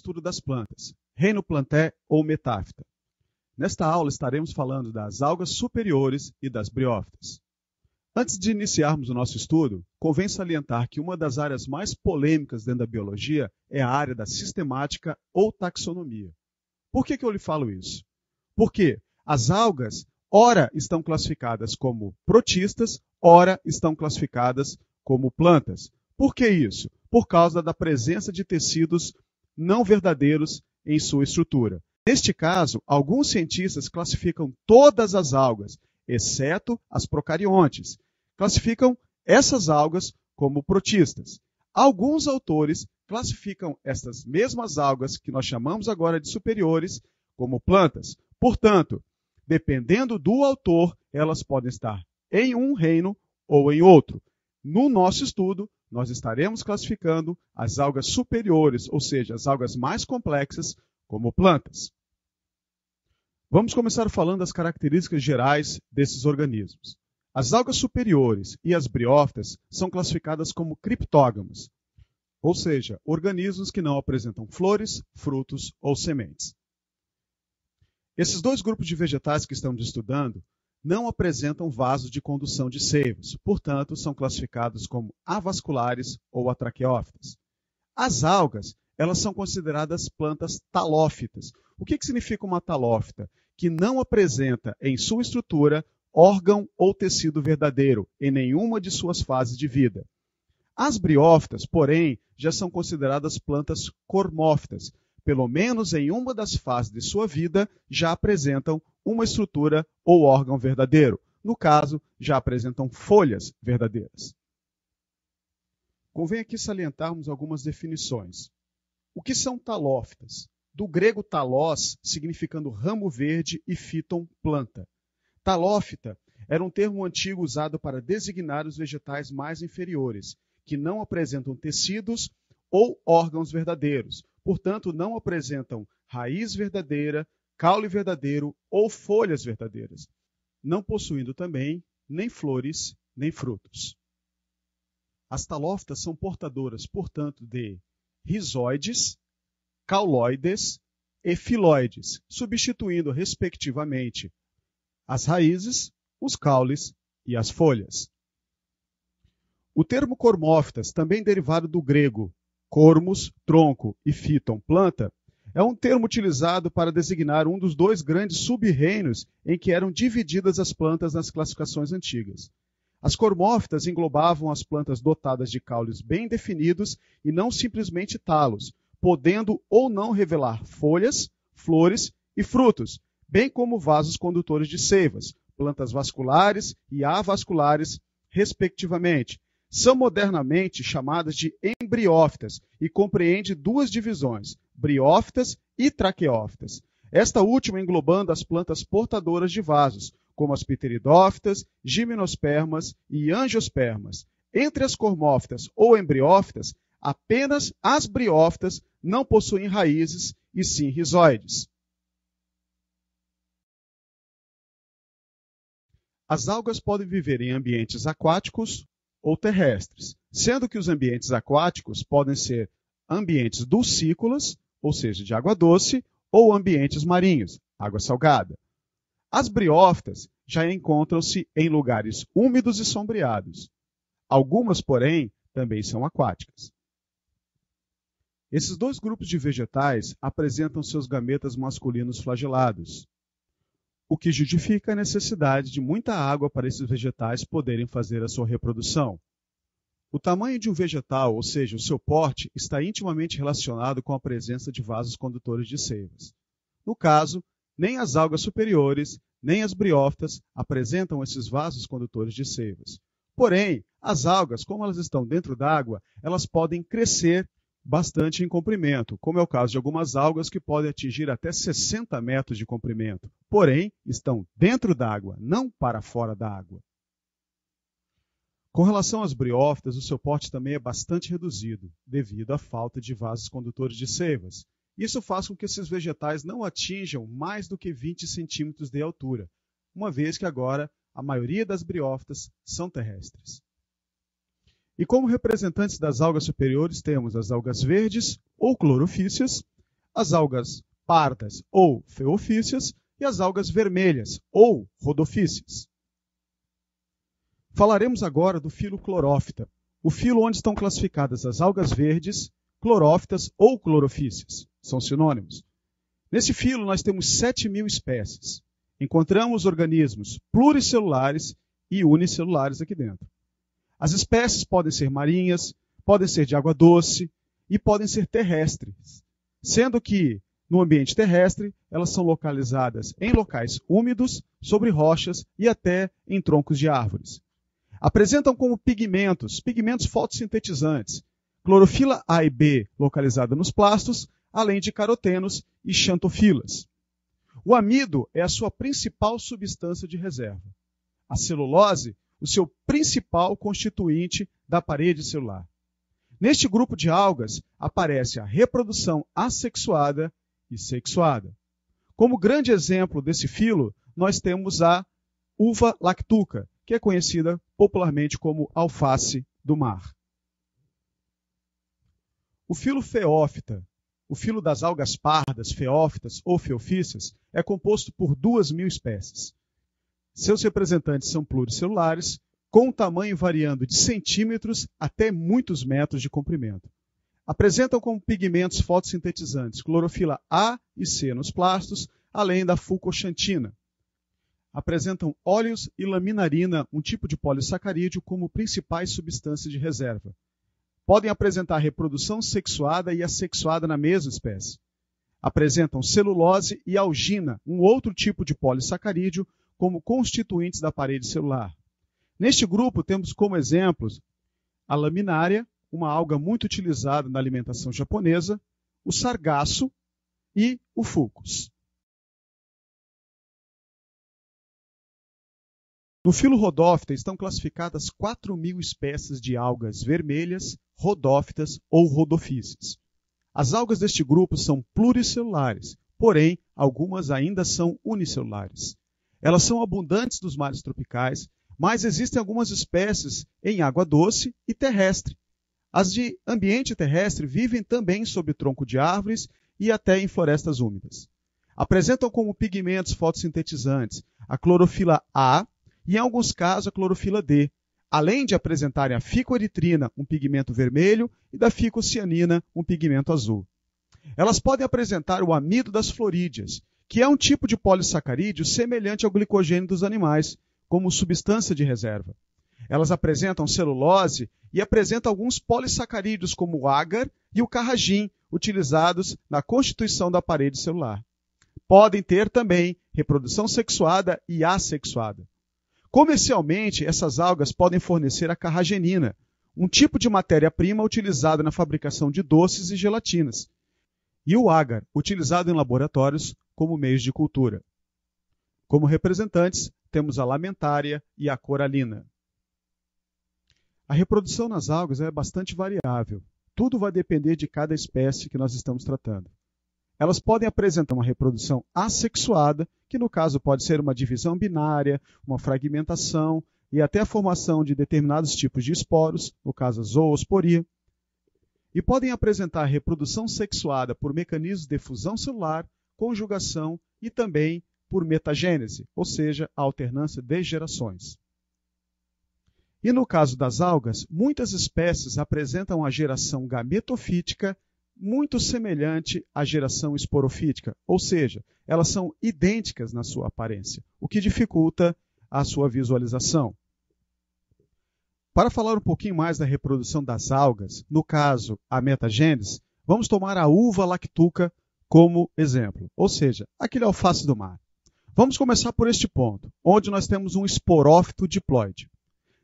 estudo das plantas, reino plantae ou metáfita. Nesta aula estaremos falando das algas superiores e das briófitas. Antes de iniciarmos o nosso estudo, convém salientar que uma das áreas mais polêmicas dentro da biologia é a área da sistemática ou taxonomia. Por que eu lhe falo isso? Porque as algas, ora estão classificadas como protistas, ora estão classificadas como plantas. Por que isso? Por causa da presença de tecidos não verdadeiros em sua estrutura. Neste caso, alguns cientistas classificam todas as algas, exceto as procariontes. Classificam essas algas como protistas. Alguns autores classificam estas mesmas algas, que nós chamamos agora de superiores, como plantas. Portanto, dependendo do autor, elas podem estar em um reino ou em outro. No nosso estudo, nós estaremos classificando as algas superiores, ou seja, as algas mais complexas, como plantas. Vamos começar falando das características gerais desses organismos. As algas superiores e as briófitas são classificadas como criptógamas, ou seja, organismos que não apresentam flores, frutos ou sementes. Esses dois grupos de vegetais que estamos estudando não apresentam vasos de condução de seivas, portanto, são classificados como avasculares ou atraqueófitas. As algas, elas são consideradas plantas talófitas. O que significa uma talófita? Que não apresenta em sua estrutura órgão ou tecido verdadeiro em nenhuma de suas fases de vida. As briófitas, porém, já são consideradas plantas cormófitas. Pelo menos em uma das fases de sua vida, já apresentam uma estrutura ou órgão verdadeiro. No caso, já apresentam folhas verdadeiras. Convém aqui salientarmos algumas definições. O que são talófitas? Do grego talós, significando ramo verde, e fíton, planta. Talófita era um termo antigo usado para designar os vegetais mais inferiores, que não apresentam tecidos ou órgãos verdadeiros. Portanto, não apresentam raiz verdadeira, caule verdadeiro ou folhas verdadeiras, não possuindo também nem flores nem frutos. As talófitas são portadoras, portanto, de rizóides, cauloides e filóides, substituindo, respectivamente, as raízes, os caules e as folhas. O termo cormófitas, também derivado do grego cormos, tronco, e fíton, planta, é um termo utilizado para designar um dos dois grandes sub-reinos em que eram divididas as plantas nas classificações antigas. As cormófitas englobavam as plantas dotadas de caules bem definidos e não simplesmente talos, podendo ou não revelar folhas, flores e frutos, bem como vasos condutores de seivas, plantas vasculares e avasculares, respectivamente. São modernamente chamadas de embriófitas e compreende duas divisões, briófitas e traqueófitas. Esta última englobando as plantas portadoras de vasos, como as pteridófitas, gimnospermas e angiospermas. Entre as cormófitas ou embriófitas, apenas as briófitas não possuem raízes e sim rizóides. As algas podem viver em ambientes aquáticos ou terrestres, sendo que os ambientes aquáticos podem ser ambientes dulcícolas, ou seja, de água doce, ou ambientes marinhos, água salgada. As briófitas já encontram-se em lugares úmidos e sombreados. Algumas, porém, também são aquáticas. Esses dois grupos de vegetais apresentam seus gametas masculinos flagelados, o que justifica a necessidade de muita água para esses vegetais poderem fazer a sua reprodução. O tamanho de um vegetal, ou seja, o seu porte, está intimamente relacionado com a presença de vasos condutores de seivas. No caso, nem as algas superiores, nem as briófitas apresentam esses vasos condutores de seivas. Porém, as algas, como elas estão dentro d'água, elas podem crescer bastante em comprimento, como é o caso de algumas algas que podem atingir até 60 metros de comprimento. Porém, estão dentro d'água, não para fora da água. Com relação às briófitas, o seu porte também é bastante reduzido, devido à falta de vasos condutores de seivas. Isso faz com que esses vegetais não atinjam mais do que 20 centímetros de altura, uma vez que agora a maioria das briófitas são terrestres. E como representantes das algas superiores temos as algas verdes ou clorofícias, as algas pardas ou feofícias e as algas vermelhas ou rodofícias. Falaremos agora do filo clorófita, o filo onde estão classificadas as algas verdes, clorófitas ou clorofícias, são sinônimos. Nesse filo nós temos 7.000 espécies. Encontramos organismos pluricelulares e unicelulares aqui dentro. As espécies podem ser marinhas, podem ser de água doce e podem ser terrestres, sendo que no ambiente terrestre elas são localizadas em locais úmidos, sobre rochas e até em troncos de árvores. Apresentam como pigmentos fotossintetizantes, clorofila A e B localizada nos plastos, além de carotenos e xantofilas. O amido é a sua principal substância de reserva. A celulose, o seu principal constituinte da parede celular. Neste grupo de algas aparece a reprodução assexuada e sexuada. Como grande exemplo desse filo, nós temos a uva lactuca, que é conhecida popularmente como alface do mar. O filo feófita, o filo das algas pardas, feófitas ou feofícias, é composto por 2.000 espécies. Seus representantes são pluricelulares, com um tamanho variando de centímetros até muitos metros de comprimento. Apresentam como pigmentos fotossintetizantes clorofila A e C nos plastos, além da fucoxantina. Apresentam óleos e laminarina, um tipo de polissacarídeo, como principais substâncias de reserva. Podem apresentar reprodução sexuada e assexuada na mesma espécie. Apresentam celulose e algina, um outro tipo de polissacarídeo, como constituintes da parede celular. Neste grupo temos como exemplos a laminária, uma alga muito utilizada na alimentação japonesa, o sargaço e o fucus. No filo rodófita estão classificadas 4.000 espécies de algas vermelhas, rodófitas ou rodofícias. As algas deste grupo são pluricelulares, porém algumas ainda são unicelulares. Elas são abundantes nos mares tropicais, mas existem algumas espécies em água doce e terrestre. As de ambiente terrestre vivem também sob tronco de árvores e até em florestas úmidas. Apresentam como pigmentos fotossintetizantes a clorofila A e, em alguns casos, a clorofila D, além de apresentarem a ficoeritrina, um pigmento vermelho, e da ficocianina, um pigmento azul. Elas podem apresentar o amido das florídeas, que é um tipo de polissacarídeo semelhante ao glicogênio dos animais, como substância de reserva. Elas apresentam celulose e apresentam alguns polissacarídeos, como o agar e o carragin, utilizados na constituição da parede celular. Podem ter também reprodução sexuada e assexuada. Comercialmente, essas algas podem fornecer a carragenina, um tipo de matéria-prima utilizada na fabricação de doces e gelatinas, e o agar, utilizado em laboratórios como meios de cultura. Como representantes, temos a lamentária e a coralina. A reprodução nas algas é bastante variável. Tudo vai depender de cada espécie que nós estamos tratando. Elas podem apresentar uma reprodução assexuada, que no caso pode ser uma divisão binária, uma fragmentação e até a formação de determinados tipos de esporos, no caso a zoosporia. E podem apresentar reprodução sexuada por mecanismos de fusão celular, conjugação e também por metagênese, ou seja, a alternância de gerações. E no caso das algas, muitas espécies apresentam a geração gametofítica muito semelhante à geração esporofítica, ou seja, elas são idênticas na sua aparência, o que dificulta a sua visualização. Para falar um pouquinho mais da reprodução das algas, no caso a metagênese, vamos tomar a uva lactuca como exemplo, ou seja, aquele alface do mar. Vamos começar por este ponto, onde nós temos um esporófito diploide.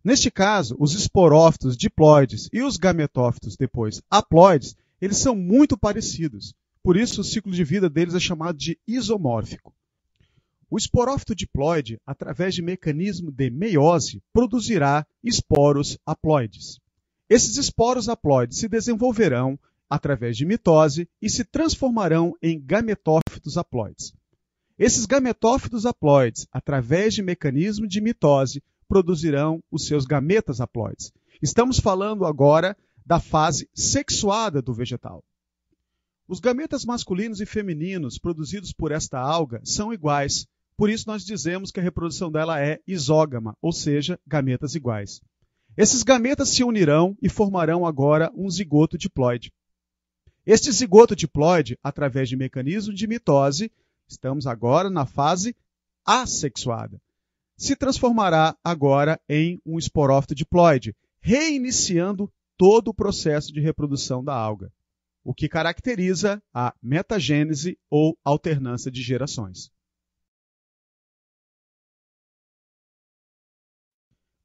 Neste caso, os esporófitos diploides e os gametófitos depois haploides, eles são muito parecidos, por isso o ciclo de vida deles é chamado de isomórfico. O esporófito diploide, através de mecanismo de meiose, produzirá esporos haploides. Esses esporos haploides se desenvolverão através de mitose e se transformarão em gametófitos haploides. Esses gametófitos haploides, através de mecanismo de mitose, produzirão os seus gametas haploides. Estamos falando agora da fase sexuada do vegetal. Os gametas masculinos e femininos produzidos por esta alga são iguais, por isso nós dizemos que a reprodução dela é isógama, ou seja, gametas iguais. Esses gametas se unirão e formarão agora um zigoto diploide. Este zigoto diploide, através de mecanismo de mitose, estamos agora na fase assexuada, se transformará agora em um esporófito diploide, reiniciando todo o processo de reprodução da alga, o que caracteriza a metagênese ou alternância de gerações.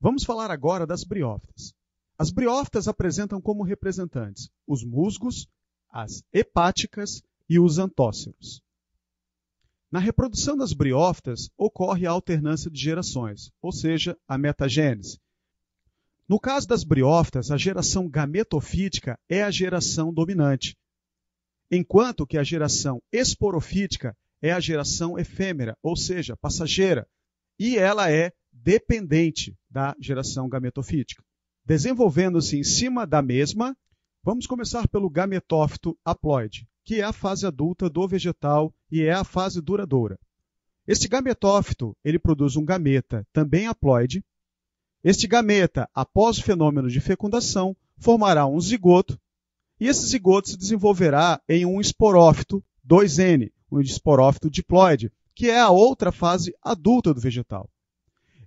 Vamos falar agora das briófitas. As briófitas apresentam como representantes os musgos, as hepáticas e os antóceros. Na reprodução das briófitas ocorre a alternância de gerações, ou seja, a metagênese. No caso das briófitas, a geração gametofítica é a geração dominante, enquanto que a geração esporofítica é a geração efêmera, ou seja, passageira, e ela é dependente da geração gametofítica. Desenvolvendo-se em cima da mesma, vamos começar pelo gametófito haploide, que é a fase adulta do vegetal e é a fase duradoura. Este gametófito, ele produz um gameta também haploide. Este gameta, após o fenômeno de fecundação, formará um zigoto, e esse zigoto se desenvolverá em um esporófito 2N, um esporófito diploide, que é a outra fase adulta do vegetal.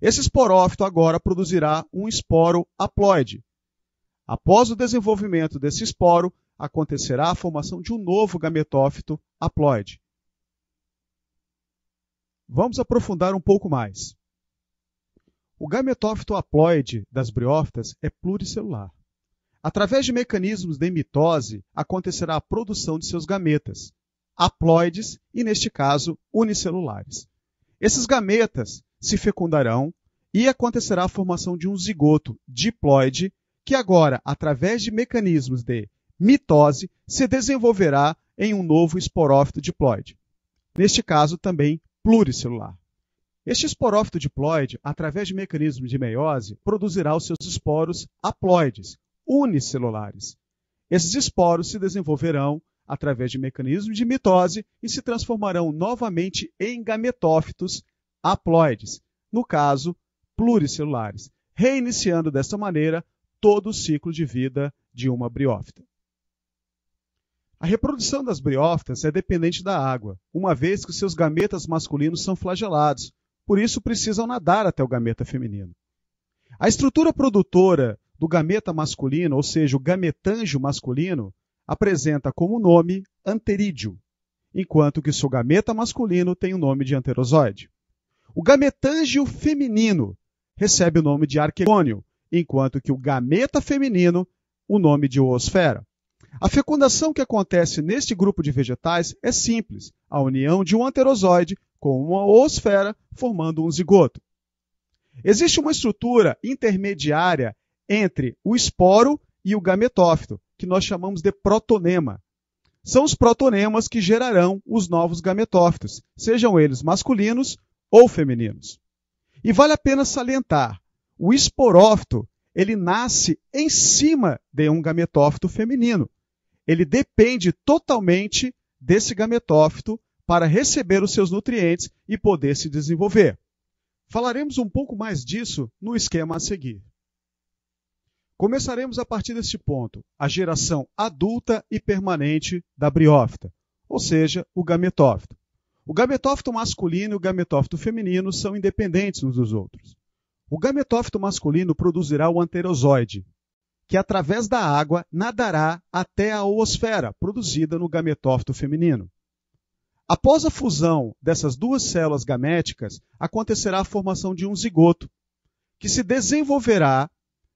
Esse esporófito agora produzirá um esporo haploide. Após o desenvolvimento desse esporo, acontecerá a formação de um novo gametófito haploide. Vamos aprofundar um pouco mais. O gametófito haploide das briófitas é pluricelular. Através de mecanismos de mitose, acontecerá a produção de seus gametas, haploides e, neste caso, unicelulares. Esses gametas se fecundarão e acontecerá a formação de um zigoto diploide que agora, através de mecanismos de mitose, se desenvolverá em um novo esporófito diploide. Neste caso, também pluricelular. Este esporófito diploide, através de mecanismos de meiose, produzirá os seus esporos haploides, unicelulares. Esses esporos se desenvolverão através de mecanismos de mitose e se transformarão novamente em gametófitos haploides, no caso, pluricelulares, reiniciando desta maneira todo o ciclo de vida de uma briófita. A reprodução das briófitas é dependente da água, uma vez que seus gametas masculinos são flagelados, por isso precisam nadar até o gameta feminino. A estrutura produtora do gameta masculino, ou seja, o gametângio masculino, apresenta como nome anterídeo, enquanto que seu gameta masculino tem o nome de anterozoide. O gametângio feminino recebe o nome de arquegônio, enquanto que o gameta feminino, o nome de oosfera. A fecundação que acontece neste grupo de vegetais é simples, a união de um anterozoide com uma oosfera formando um zigoto. Existe uma estrutura intermediária entre o esporo e o gametófito, que nós chamamos de protonema. São os protonemas que gerarão os novos gametófitos, sejam eles masculinos ou femininos. E vale a pena salientar, o esporófito, ele nasce em cima de um gametófito feminino. Ele depende totalmente desse gametófito para receber os seus nutrientes e poder se desenvolver. Falaremos um pouco mais disso no esquema a seguir. Começaremos a partir deste ponto, a geração adulta e permanente da briófita, ou seja, o gametófito. O gametófito masculino e o gametófito feminino são independentes uns dos outros. O gametófito masculino produzirá o anterozoide, que através da água nadará até a oosfera, produzida no gametófito feminino. Após a fusão dessas duas células gaméticas, acontecerá a formação de um zigoto, que se desenvolverá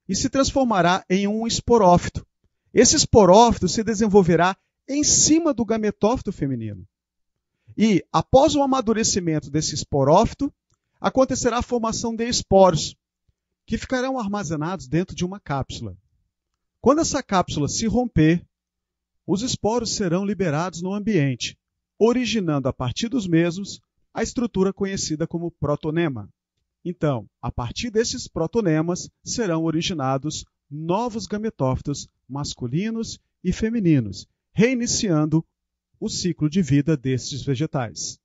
e se transformará em um esporófito. Esse esporófito se desenvolverá em cima do gametófito feminino. E, após o amadurecimento desse esporófito, acontecerá a formação de esporos, que ficarão armazenados dentro de uma cápsula. Quando essa cápsula se romper, os esporos serão liberados no ambiente, originando a partir dos mesmos a estrutura conhecida como protonema. Então, a partir desses protonemas serão originados novos gametófitos masculinos e femininos, reiniciando o ciclo de vida destes vegetais.